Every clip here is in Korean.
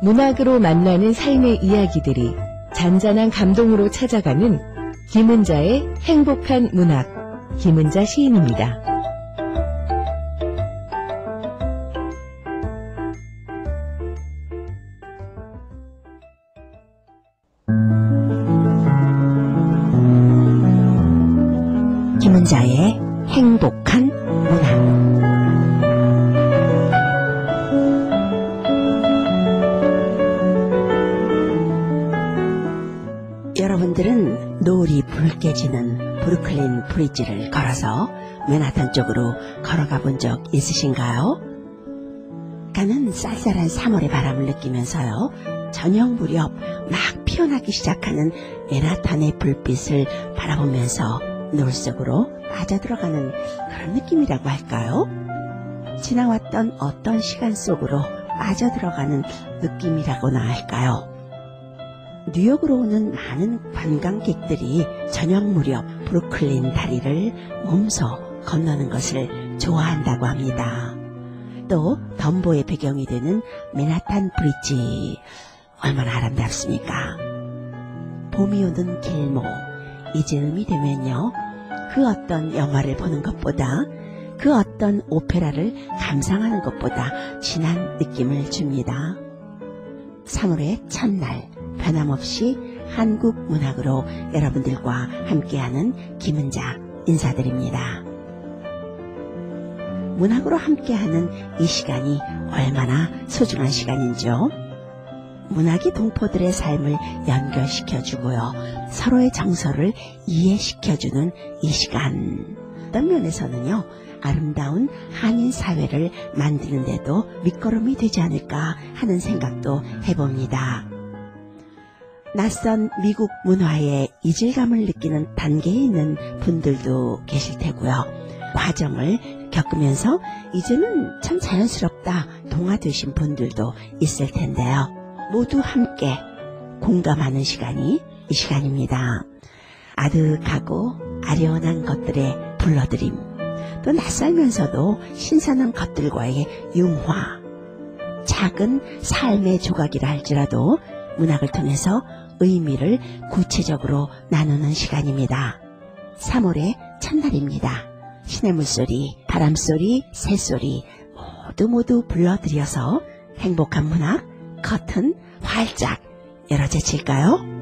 문학으로 만나는 삶의 이야기들이 잔잔한 감동으로 찾아가는 김은자의 행복한 문학, 김은자 시인입니다. 김은자의 행복한 문학. 여러분들은 노을이 붉게 지는 브루클린 브리지를 걸어서 맨하탄 쪽으로 걸어가 본 적 있으신가요? 가는 쌀쌀한 3월의 바람을 느끼면서요, 저녁 무렵 막 피어나기 시작하는 맨하탄의 불빛을 바라보면서 노을 속으로 빠져들어가는 그런 느낌이라고 할까요? 지나왔던 어떤 시간 속으로 빠져들어가는 느낌이라고나 할까요? 뉴욕으로 오는 많은 관광객들이 저녁 무렵 브루클린 다리를 몸소 건너는 것을 좋아한다고 합니다. 또 덤보의 배경이 되는 맨하탄 브리지, 얼마나 아름답습니까? 봄이 오는 길목, 이 즈음이 되면요, 그 어떤 영화를 보는 것보다, 그 어떤 오페라를 감상하는 것보다 진한 느낌을 줍니다. 3월의 첫날, 변함없이 한국 문학으로 여러분들과 함께하는 김은자 인사드립니다. 문학으로 함께하는 이 시간이 얼마나 소중한 시간인지요. 문학이 동포들의 삶을 연결시켜주고요, 서로의 정서를 이해시켜주는 이 시간. 어떤 면에서는요, 아름다운 한인 사회를 만드는 데도 밑거름이 되지 않을까 하는 생각도 해봅니다. 낯선 미국 문화의 이질감을 느끼는 단계에 있는 분들도 계실 테고요. 과정을 겪으면서 이제는 참 자연스럽다 동화되신 분들도 있을 텐데요. 모두 함께 공감하는 시간이 이 시간입니다. 아득하고 아련한 것들의 불러들임, 또 낯설면서도 신선한 것들과의 융화, 작은 삶의 조각이라 할지라도 문학을 통해서 의미를 구체적으로 나누는 시간입니다. 3월의 첫날입니다. 신의 물소리, 바람소리, 새소리 모두 불러들여서 행복한 문학 커튼 활짝 열어제칠까요?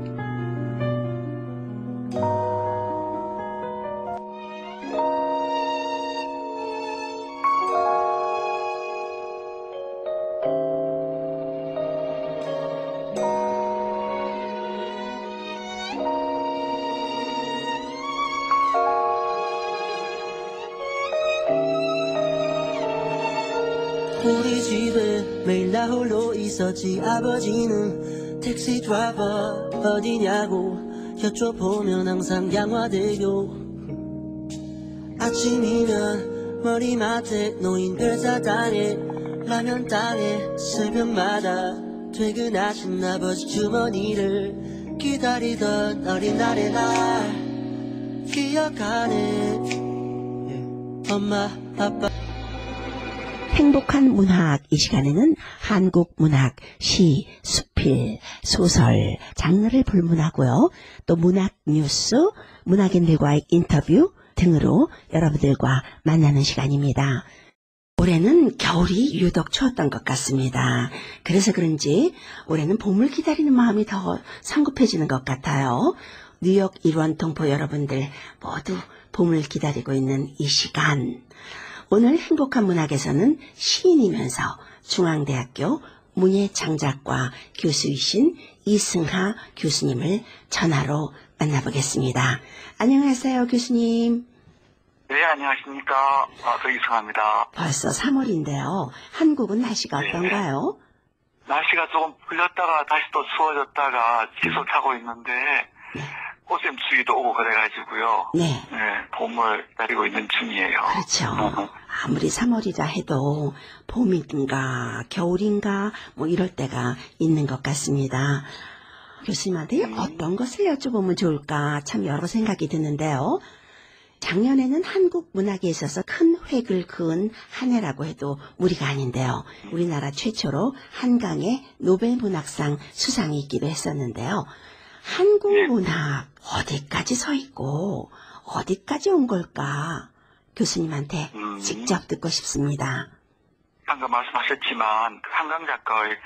우리 집에 매일 나 홀로 있었지. 아버지는 택시 드라이버 어디냐고 여쭤보면 항상 양화대교. 아침이면 머리맡에 노인들 사단에 라면 땅에 새벽마다 퇴근하신 아버지 주머니를 기다리던 어린 날의 날 기억하네. 엄마 아빠. 행복한 문학, 이 시간에는 한국 문학, 시, 수필, 소설, 장르를 불문하고요, 또 문학 뉴스, 문학인들과의 인터뷰 등으로 여러분들과 만나는 시간입니다. 올해는 겨울이 유독 추웠던 것 같습니다. 그래서 그런지 올해는 봄을 기다리는 마음이 더 성급해지는 것 같아요. 뉴욕 일원 동포 여러분들 모두 봄을 기다리고 있는 이 시간. 오늘 행복한 문학에서는 시인이면서 중앙대학교 문예창작과 교수이신 이승하 교수님을 전화로 만나보겠습니다. 안녕하세요, 교수님. 네, 안녕하십니까. 저 이승하입니다. 벌써 3월인데요. 한국은 날씨가 어떤가요? 날씨가 조금 풀렸다가 다시 또 추워졌다가 지속하고 있는데, 오셈 추위도 오고 그래가지고요. 네. 봄을 기다리고 있는 중이에요. 그렇죠. 아무리 3월이라 해도 봄인가 겨울인가 뭐 이럴 때가 있는 것 같습니다. 교수님한테 어떤 것을 여쭤보면 좋을까 참 여러 생각이 드는데요. 작년에는 한국 문학에 있어서 큰 획을 그은 한 해라고 해도 무리가 아닌데요. 우리나라 최초로 한강에 노벨 문학상 수상이 있기도 했었는데요. 한국 문학 어디까지 서 있고 어디까지 온 걸까? 교수님한테 직접 듣고 싶습니다. 방금 말씀하셨지만 한강 작가의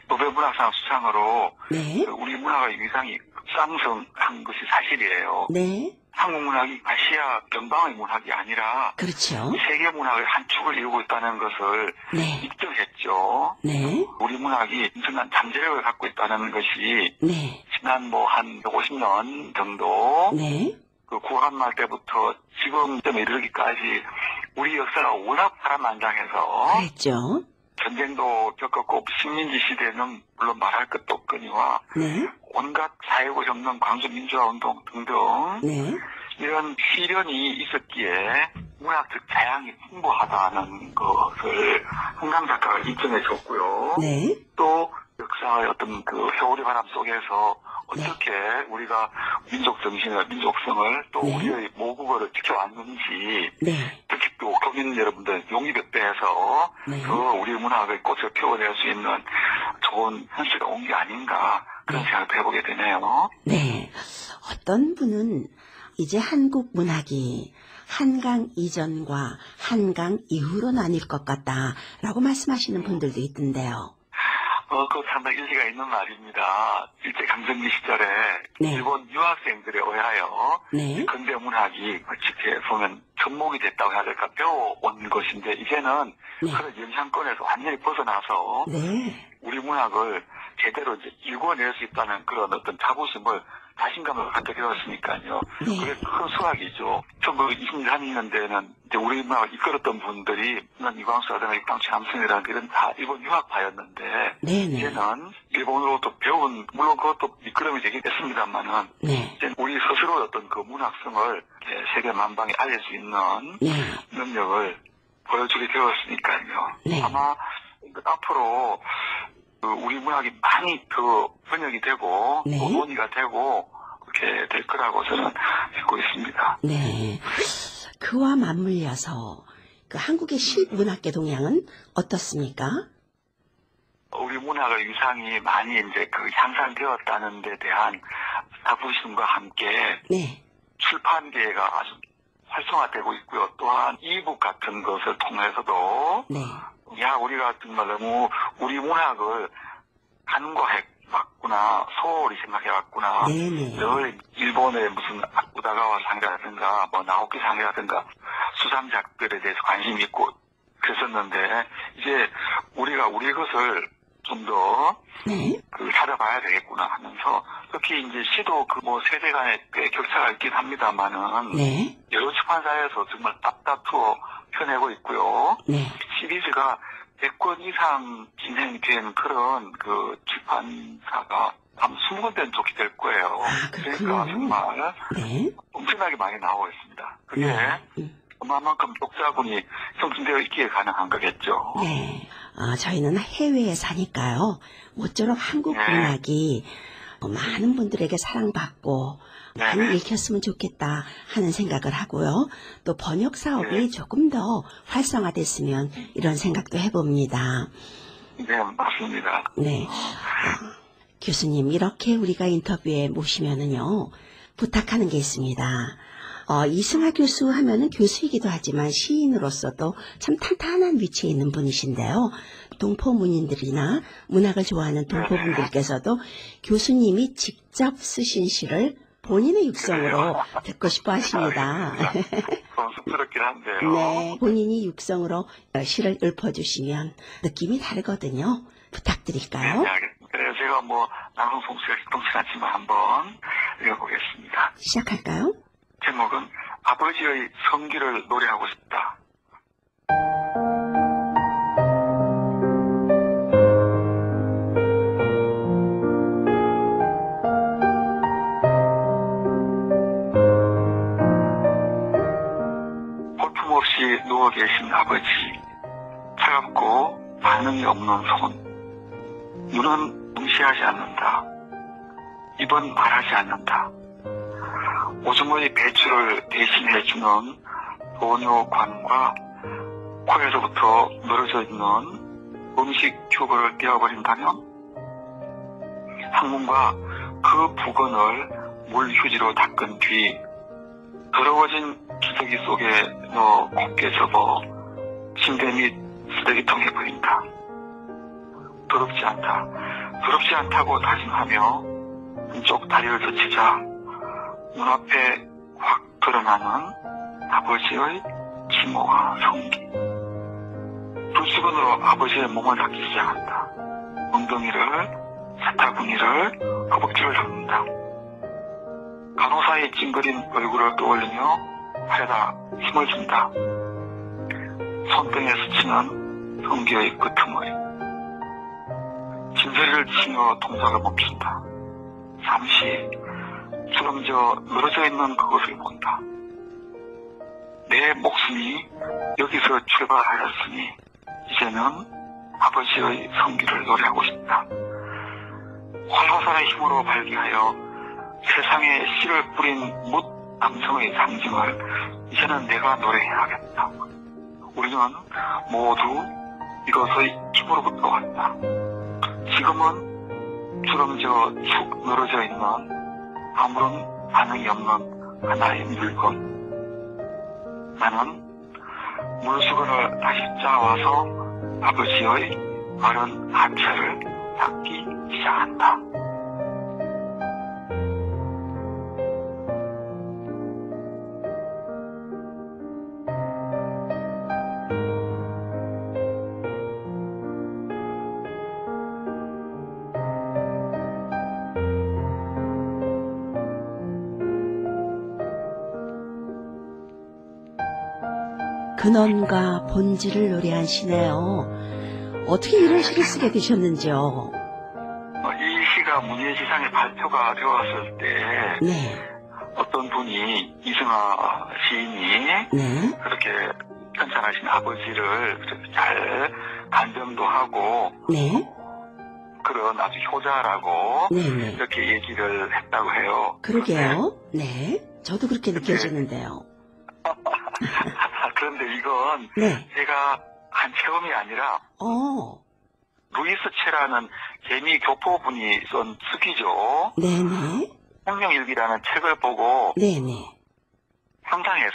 노벨 문학상 수상으로 네. 우리 문학의 위상이 급상승한 것이 사실이에요. 네. 한국 문학이 아시아 변방의 문학이 아니라 그렇죠. 세계 문학의 한 축을 이루고 있다는 것을 네. 입증했죠. 네. 우리 문학이 엄청난 잠재력을 갖고 있다는 것이 네. 지난 한 150년 정도 네. 그 구한말 때부터 지금쯤 이르기까지 우리 역사가 워낙 파란만장해서 그랬죠. 전쟁도 겪었고 식민지 시대는 물론 말할 것도 없거니와 네. 온갖 사회고 혁명, 광주 민주화운동 등등 네. 이런 시련이 있었기에 문학적 자양이 풍부하다는 것을 한강 작가가 입증해줬고요. 네. 또 역사의 어떤 그 회오리 바람 속에서 어떻게 우리가 민족 정신을, 민족성을 또 네. 우리의 모국어를 지켜왔는지 네. 특히 또 교민 여러분들 용의벽대에서 네. 그 우리 문학의 꽃을 피워낼 수 있는 좋은 현실이 온 게 아닌가 그런 네. 생각을 해보게 되네요. 네. 어떤 분은 이제 한국 문학이 한강 이전과 한강 이후로 나뉠 것 같다라고 말씀하시는 분들도 있던데요. 그 상당히 일리가 있는 말입니다. 일제강점기 시절에 네. 일본 유학생들에 의하여 네. 근대 문학이 어떻게 보면 접목이 됐다고 해야 될까 배워온 것인데 이제는 네. 그런 영향권에서 완전히 벗어나서 네. 우리 문학을 제대로 이제 읽어낼 수 있다는 그런 어떤 자부심을 자신감을 갖게 되었으니까요. 네. 그게 큰 수확이죠. 1920년대에는 이제 우리 문학을 이끌었던 분들이 이광수라든가 육당치 남순이라는 이런 다 일본 유학파였는데 네네. 이제는 일본으로부터 배운 물론 그것도 미끄럼이 되긴 했습니다만은 네. 이제 우리 스스로의 어떤 그 문학성을 세계 만방에 알릴 수 있는 네. 능력을 보여주게 되었으니까요. 네. 아마 앞으로 그 우리 문학이 많이 더 번역이 되고 네. 또 논의가 되고 그렇게 될 거라고 저는 믿고 있습니다. 네. 그와 맞물려서 그 한국의 실문학계 동향은 어떻습니까? 우리 문학의 위상이 많이 이제 그 향상되었다는 데 대한 자부심과 함께 네. 출판계가 아주 활성화되고 있고요. 또한 이북 같은 것을 통해서도 네. 야 우리가 정말 너무 우리 문학을 간과해 왔구나 소홀히 생각해 왔구나. 네네. 늘 일본의 무슨 아쿠다가와 상이라든가 나오키 상이라든가 수상작들에 대해서 관심이 있고 그랬었는데 이제 우리가 우리 것을 좀 더 네. 찾아봐야 되겠구나 하면서 특히 이제 시도 세대 간에 꽤 격차가 있긴 합니다만은 네. 여러 출판사에서 정말 답답투어 펴내고 있고요. 네. 시리즈가 100권 이상 진행된 그런 그 출판사가 한 20군데는 좋게 될 거예요. 아, 그러니까 그렇군요. 정말 네. 엄청나게 많이 나오고 있습니다. 그게 네. 얼마만큼 독자군이 형성되어 있기에 가능한 거겠죠. 네. 저희는 해외에 사니까요. 모쪼록 한국 네. 문학이 많은 분들에게 사랑받고 많이 네. 읽혔으면 좋겠다 하는 생각을 하고요. 또 번역 사업이 네. 조금 더 활성화됐으면 이런 생각도 해봅니다. 네, 맞습니다. 네. 교수님, 이렇게 우리가 인터뷰에 모시면은요, 부탁하는 게 있습니다. 이승하 교수 하면은 교수이기도 하지만 시인으로서도 참 탄탄한 위치에 있는 분이신데요. 동포문인들이나 문학을 좋아하는 동포분들께서도 교수님이 직접 쓰신 시를 본인의 육성으로 듣고 싶어 하십니다. 좀 쑥스럽긴 한데요. 네, 본인이 육성으로 시를 읊어주시면 느낌이 다르거든요. 부탁드릴까요? 네, 알겠습니다. 그래서 제가 낭송 솜씨가 기똥치하지만 한번 읽어보겠습니다. 시작할까요? 제목은 아버지의 성기를 노래하고 싶다. 볼품없이 누워 계신 아버지, 차갑고 반응이 없는 손, 눈은 응시하지 않는다. 입은 말하지 않는다. 오줌의 배출을 대신해주는 도뇨관과 코에서부터 멀어져 있는 음식 튜브를 떼어버린다면 항문과 그 부근을 물휴지로 닦은 뒤 더러워진 기저귀 속에 넣어 곱게 접어 침대 및 쓰레기통에 버린다. 더럽지 않다. 더럽지 않다고 다짐하며 한쪽 다리를 젖히자 눈앞에 확 드러나는 아버지의 치모와 성기. 두 수건으로 아버지의 몸을 닦기 시작한다. 엉덩이를, 사타구니를, 허벅지를 닦는다. 간호사의 찡그린 얼굴을 떠올리며 팔에다 힘을 준다. 손등에 스치는 성기의 끄트머리. 진저리를 치며 동작을 멈춘다. 잠시 주름져 늘어져 있는 그것을 본다. 내 목숨이 여기서 출발하였으니 이제는 아버지의 성기를 노래하고 싶다. 활화산의 힘으로 발기하여 세상에 씨를 뿌린 뭇 남성의 상징을 이제는 내가 노래해야겠다. 우리는 모두 이것의 힘으로부터 왔다. 지금은 주름져 축 늘어져 있는 아무런 반응이 없는 하나의 물건. 나는 물수건을 다시 짜와서 아버지의 마른 하체를 닦기 시작한다. 근원과 본질을 노래한 시네요. 어떻게 이런 시를 쓰게 되셨는지요? 이 시가 문예지상에 발표가 되었을 때 네, 어떤 분이 이승하 시인이 네, 그렇게 편찬하신 아버지를 그렇게 잘 간병도 하고 네, 그런 아주 효자라고 네, 네. 이렇게 얘기를 했다고 해요. 그러게요. 네, 저도 그렇게 느껴지는데요. 그런데 이건 네, 제가 한 체험이 아니라 루이스 체라는 개미 교포분이 쓴 쓰기죠. 네네, 생명일기라는 책을 보고 네네, 상상해서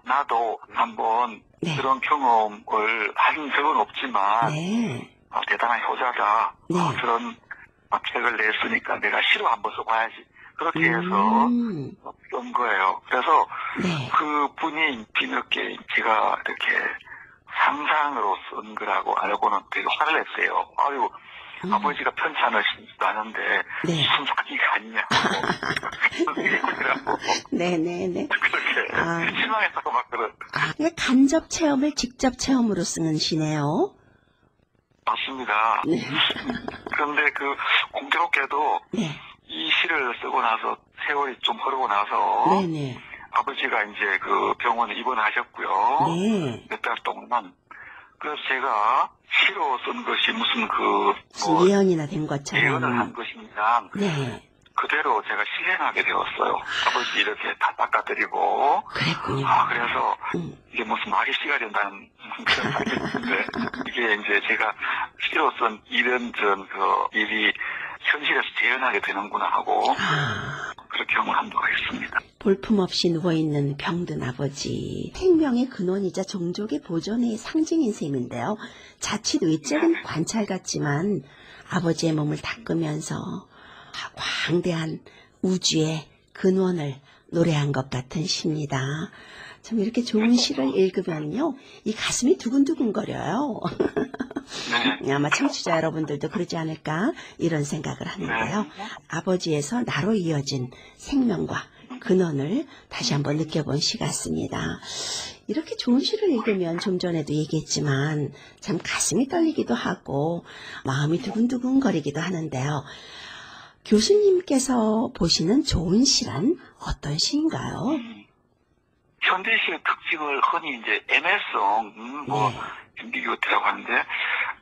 나도 한번 네. 그런 경험을 한 적은 없지만 네, 대단한 효자다. 네. 그런 책을 냈으니까 내가 시로 한번 써봐야지. 그렇게 해서 쓴 거예요. 그래서 네, 그 분이 뒤늦게 제가 이렇게 상상으로 쓴 거라고 알고는 되게 화를 냈어요. 아유, 아버지가 편찮으시지도 않은데 네. 무슨 사기가 아니냐고. 네네네. 그렇게 실망했다고 막 그런. 그러니까 간접 체험을 직접 체험으로 쓰는 시네요. 맞습니다. 네. 그런데 그 공교롭게도 네, 이 시를 쓰고 나서 세월이 좀 흐르고 나서 네네, 아버지가 이제 그 병원에 입원하셨고요. 네. 몇 달 동안. 그래서 제가 시로 쓴 것이 무슨 무슨 예언이나 된 예언을 것처럼. 한 것이냐 네, 그대로 제가 실행하게 되었어요. 아버지 이렇게 다 닦아드리고. 그랬군요. 그래서 이게 무슨 말이 씨가 된다는 그런 생각인데 이게 이제 제가 시로 쓴 이런저런 그 일이 현실에서 재현하게 되는구나 하고 그렇게 경험을 한 바가 있습니다. 볼품없이 누워있는 병든 아버지. 생명의 근원이자 종족의 보존의 상징인 셈인데요. 자칫 외적인 관찰 같지만 아버지의 몸을 닦으면서 광대한 우주의 근원을 노래한 것 같은 시입니다. 참 이렇게 좋은 시를 읽으면요, 이 가슴이 두근두근거려요. 네. 아마 청취자 여러분들도 그러지 않을까 이런 생각을 하는데요. 아버지에서 나로 이어진 생명과 근원을 다시 한번 느껴본 시 같습니다. 이렇게 좋은 시를 읽으면 좀 전에도 얘기했지만 참 가슴이 떨리기도 하고 마음이 두근두근거리기도 하는데요. 교수님께서 보시는 좋은 시란 어떤 시인가요? 현대시의 특징을 흔히 이제 애매성, 앰비규어티라고 하는데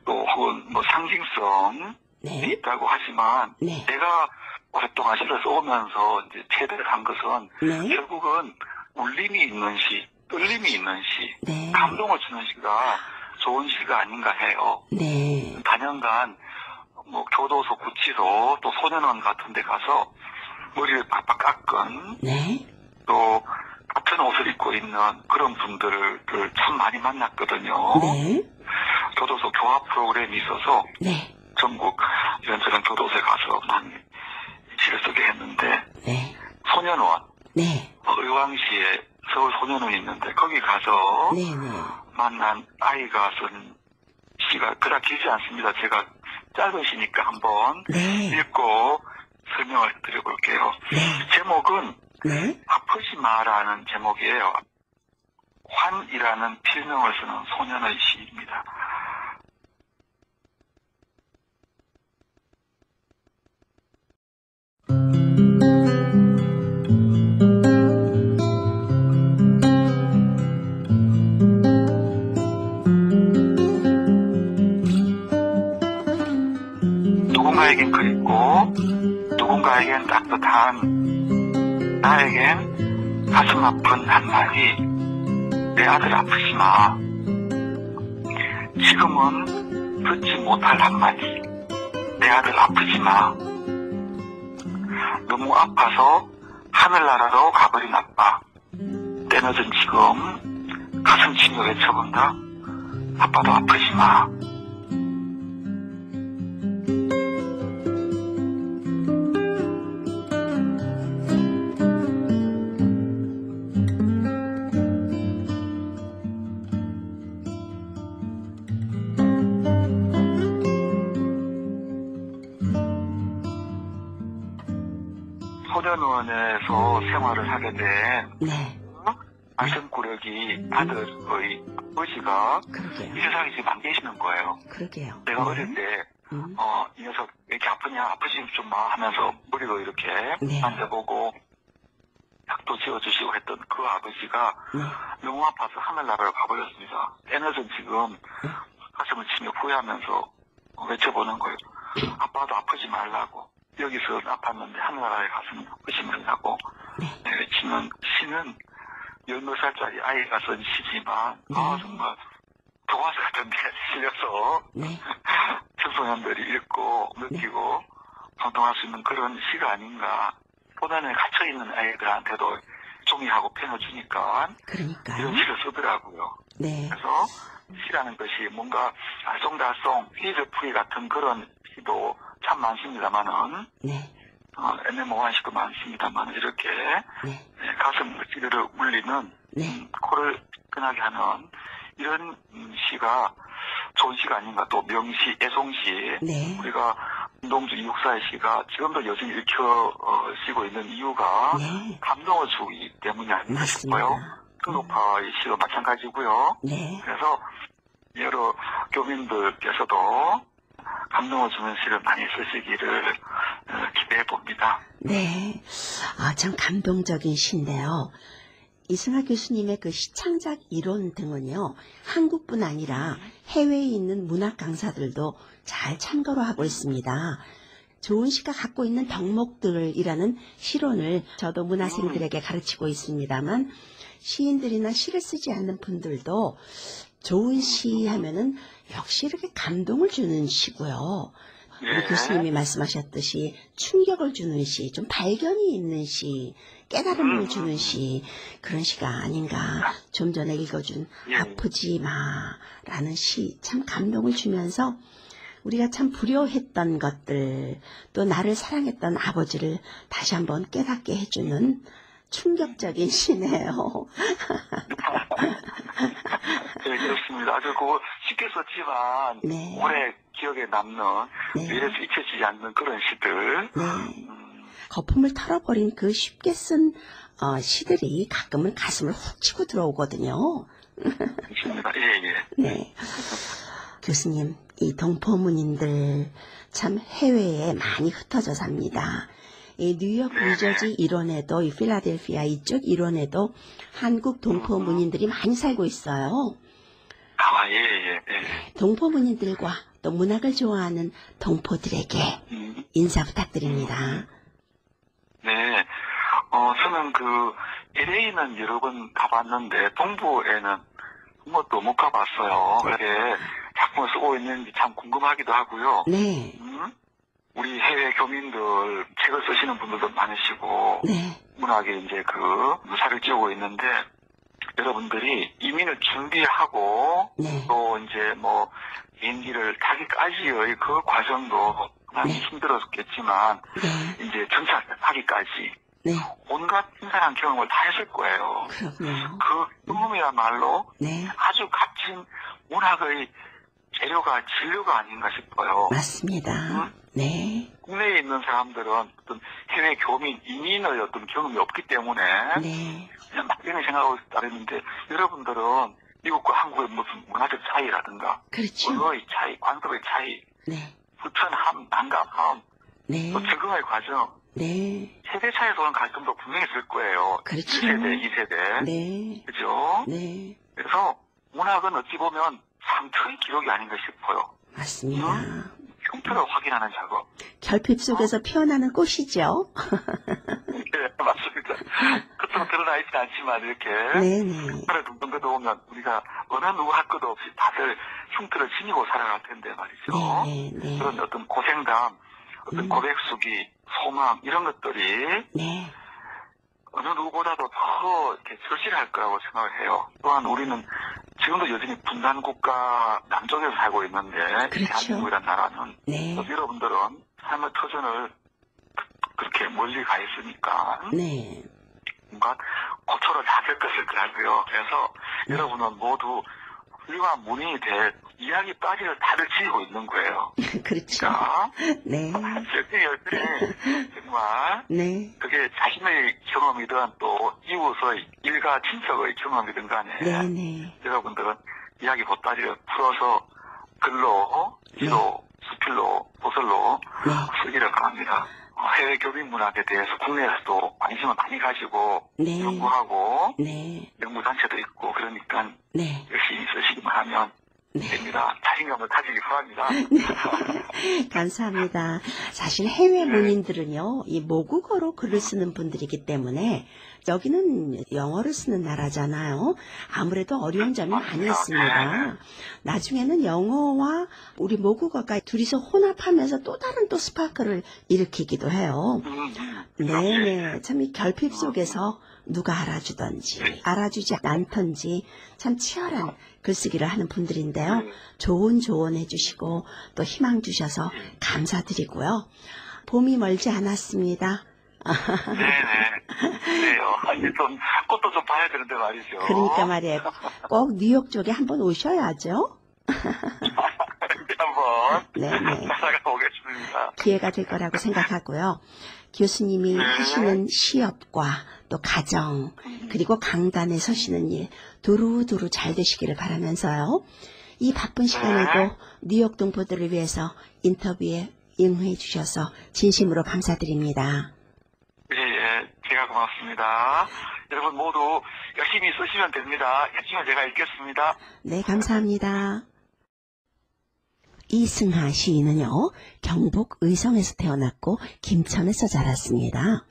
또 혹은 상징성이 네, 있다고 하지만 네, 내가 오랫동안 시를 써오면서 이제 체대를 한 것은 네. 결국은 울림이 있는 시, 끌림이 있는 시, 네. 감동을 주는 시가 좋은 시가 아닌가 해요. 네. 단연간 뭐 교도소, 구치소, 또 소년원 같은 데 가서 머리를 빡빡 깎은 네. 또 같은 옷을 입고 있는 그런 분들을 참 많이 만났거든요. 네. 교도소 교화 프로그램이 있어서 네. 전국 이런저런 교도소에 가서 많이 시를 쓰게 했는데 네. 소년원, 네. 의왕시에 서울 소년원이 있는데 거기 가서 네. 네. 만난 아이가 쓴 시가 그닥 길지 않습니다. 제가 짧은 시니까 한번 네. 읽고 설명을 드려볼게요. 네. 제목은 네. 아프지 마라는 제목이에요. 환이라는 필명을 쓰는 소년의 시입니다. 누군가에겐 그립고 누군가에겐 따뜻한 나에겐 가슴 아픈 한마디 내 아들 아프지 마. 지금은 듣지 못할 한마디 내 아들 아프지 마. 너무 아파서 하늘나라로 가버린 아빠 때늦은 지금 가슴 치며 외쳐본다. 아빠도 아프지 마. 소년원에서 생활을 하게 된 네. 말썽꾸러기 아들의 아버지가 그러게요. 이 세상에 지금 안 계시는 거예요. 그러게요. 내가 네. 어릴 때 음. 이 녀석 왜 이렇게 아프냐 아프지 좀 마 하면서 머리도 이렇게 네. 만져보고 약도 지어주시고 했던 그 아버지가 네. 너무 아파서 하늘나라로 가버렸습니다. 때늦은 지금 가슴을 치며 후회하면서 외쳐보는 거예요. 아빠도 아프지 말라고. 여기서 아팠는데 하늘나라에 가서는 아프지 말라고 네. 외치는 시는 10몇 살짜리 아이가 쓴 시지만 네. 정말 교과서 같은 데 실려서 네. 청소년들이 읽고 느끼고 감동할 수 있는 그런 시가 아닌가. 소년에 갇혀있는 아이들한테도 종이하고 펜을 주니까 그러니까요. 이런 시를 쓰더라고요. 네. 그래서 시라는 것이 뭔가 알쏭달쏭 휘즈풀이 같은 그런 시도 참 많습니다만은 네. 애매모호한 시도 많습니다만 이렇게 네. 가슴을 찌르르 울리는 네. 코를 끈하게 하는 이런 시가 좋은 시가 아닌가. 또 명시, 애송시 네. 우리가 운동주 이육사의 시가 지금도 여전히 읽혀지고 있는 이유가 네. 감동을 주기 때문이 아닌가 싶어요. 맞습니다. 흥노파의 시도 마찬가지고요. 네. 그래서 여러 교민들께서도 감동을 주는 시를 많이 쓰시기를 기대해 봅니다. 네. 아, 참 감동적인 시인데요. 이승하 교수님의 그 시창작 이론 등은요, 한국뿐 아니라 해외에 있는 문학 강사들도 잘 참고로 하고 있습니다. 좋은 시가 갖고 있는 덕목들이라는 실론을 저도 문화생들에게 가르치고 있습니다만, 시인들이나 시를 쓰지 않는 분들도 좋은 시 하면은 역시 이렇게 감동을 주는 시고요. 우리 예. 교수님이 말씀하셨듯이 충격을 주는 시, 좀 발견이 있는 시, 깨달음을 주는 시, 그런 시가 아닌가. 좀 전에 읽어준 예. 아프지 마라는 시, 참 감동을 주면서 우리가 참 불효했던 것들, 또 나를 사랑했던 아버지를 다시 한번 깨닫게 해주는 충격적인 시네요. 네, 그렇습니다. 아주 그거 쉽게 썼지만 네. 오래 기억에 남는 네. 미래에서 잊혀지지 않는 그런 시들. 네. 거품을 털어버린 그 쉽게 쓴 시들이 가끔은 가슴을 훅 치고 들어오거든요. 있습니다. 예, 예. 네. 교수님, 이 동포문인들 참 해외에 많이 흩어져 삽니다. 이 뉴욕, 뉴저지 일원에도, 이 필라델피아 이쪽 일원에도 한국 동포문인들이 많이 살고 있어요. 아, 예, 예, 예. 동포문인들과 또 문학을 좋아하는 동포들에게 인사 부탁드립니다. 저는 LA는 여러 번 가봤는데, 동부에는 한 번도 못 가봤어요. 왜 작품을 쓰고 있는지 참 궁금하기도 하고요. 네. 우리 해외 교민들 책을 쓰시는 분들도 많으시고, 네. 문학에 이제 무사를 지우고 있는데, 여러분들이 이민을 준비하고, 네. 또 이제 비행기를 타기까지의 그 과정도 많이 네. 힘들었겠지만, 네. 이제 정착하기까지 네. 온갖 신선한 경험을 다 했을 거예요. 그렇군요. 그 경험이야말로 네. 아주 값진 문학의 재료가 진료가 아닌가 싶어요. 맞습니다. 네. 국내에 있는 사람들은 어떤 해외 교민, 이민의 어떤 경험이 없기 때문에 네. 그냥 막연히 생각하고 따르는데, 여러분들은 미국과 한국의 무슨 문화적 차이라든가 그렇죠. 언어의 차이, 관습의 차이, 네. 불편함, 난감함, 네. 또 적응의 과정, 네. 세대 차이에서 오는 갈등도 분명히 있을 거예요. 그렇죠. 1세대, 2세대. 네. 그죠? 네. 그래서 문학은 어찌 보면 상처의 기록이 아닌가 싶어요. 맞습니다. 형태를 확인하는 작업. 결핍 속에서 피어나는 꽃이죠. 네, 맞습니다. 겉으로 드러나 있지 않지만 이렇게 네네. 흉터를 둥둥 걷어오면 우리가 어느 누구 할 것도 없이 다들 흉터를 지니고 살아갈 텐데 말이죠. 네네. 그런 어떤 고생담, 어떤 고백수기, 소망 이런 것들이 네. 어느 누구보다도 더 이렇게 절실할 거라고 생각을 해요. 또한 우리는 지금도 여전히 분단 국가 남쪽에서 살고 있는데, 그렇죠. 대한민국이라는 나라는 네. 여러분들은 삶의 터전을 그렇게 멀리 가 있으니까 네. 뭔가 고초를 다 겪었을 거라고요. 그래서 여러분은 모두 훌륭한 문인이 될 이야기 빠지를 다들 지니고 있는 거예요. 그렇죠. 그러니까 네. 열심히 정말 네. 그게 자신의 경험이든 또 이웃의 일가 친척의 경험이든 간에 네네. 여러분들은 이야기 보따리를 풀어서 글로, 시로, 수필로, 소설로 네. 쓰기를 바랍니다. 해외 교민 문학에 대해서 국내에서도 관심을 많이 가지고 네. 연구하고 네. 연구단체도 있고 그러니까 네. 열심히 쓰시기만 하면 네. 됩니다. 자신감을 가지기 바랍니다. 네. 감사합니다. 사실 해외 문인들은요, 이 모국어로 글을 쓰는 분들이기 때문에 여기는 영어를 쓰는 나라잖아요. 아무래도 어려운 점이 많이 있습니다. 나중에는 영어와 우리 모국어가 둘이서 혼합하면서 또 다른 또 스파크를 일으키기도 해요. 네네. 참 이 결핍 속에서 누가 알아주던지 알아주지 않던지 참 치열한 글쓰기를 하는 분들인데요. 좋은 조언 해주시고 또 희망 주셔서 감사드리고요. 봄이 멀지 않았습니다. 네네. 그래요. 이제 좀 꽃도 좀 봐야 되는데 말이죠. 그러니까 말이에요. 꼭 뉴욕 쪽에 한번 오셔야죠. 한번 네네. 찾아가 보겠습니다. 기회가 될 거라고 생각하고요. 교수님이 하시는 시업과 또 가정 그리고 강단에 서시는 일 두루두루 잘 되시기를 바라면서요. 이 바쁜 시간에도 뉴욕 동포들을 위해서 인터뷰에 응해 주셔서 진심으로 감사드립니다. 예, 제가 고맙습니다. 여러분 모두 열심히 쓰시면 됩니다. 열심히 제가 읽겠습니다. 네, 감사합니다. 이승하 시인은요, 경북 의성에서 태어났고 김천에서 자랐습니다.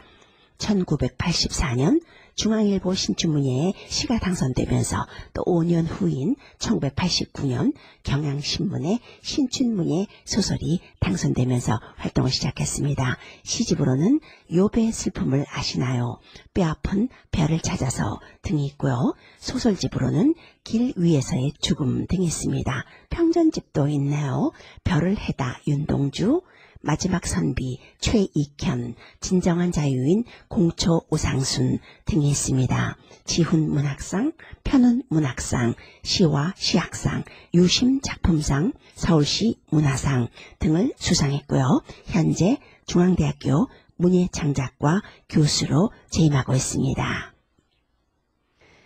1984년 중앙일보 신춘문예에 시가 당선되면서 또 5년 후인 1989년 경향신문에 신춘문예 소설이 당선되면서 활동을 시작했습니다. 시집으로는 요배의 슬픔을 아시나요? 뼈아픈 별을 찾아서 등이 있고요. 소설집으로는 길 위에서의 죽음 등이 있습니다. 평전집도 있네요. 별을 해다 윤동주, 마지막 선비 최익현, 진정한 자유인 공초 오상순 등이 있습니다. 지훈 문학상, 편운 문학상, 시와 시학상, 유심 작품상, 서울시 문화상 등을 수상했고요. 현재 중앙대학교 문예창작과 교수로 재임하고 있습니다.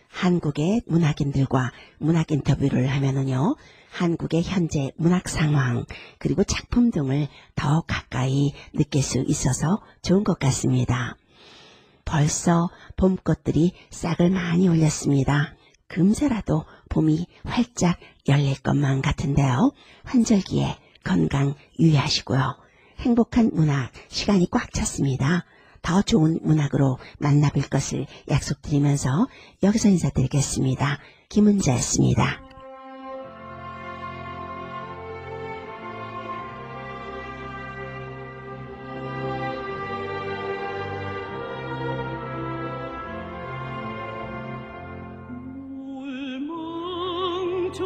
한국의 문학인들과 문학 인터뷰를 하면은요, 한국의 현재 문학 상황 그리고 작품 등을 더 가까이 느낄 수 있어서 좋은 것 같습니다. 벌써 봄꽃들이 싹을 많이 올렸습니다. 금세라도 봄이 활짝 열릴 것만 같은데요. 환절기에 건강 유의하시고요. 행복한 문학 시간이 꽉 찼습니다. 더 좋은 문학으로 만나뵐 것을 약속드리면서 여기서 인사드리겠습니다. 김은자였습니다. 저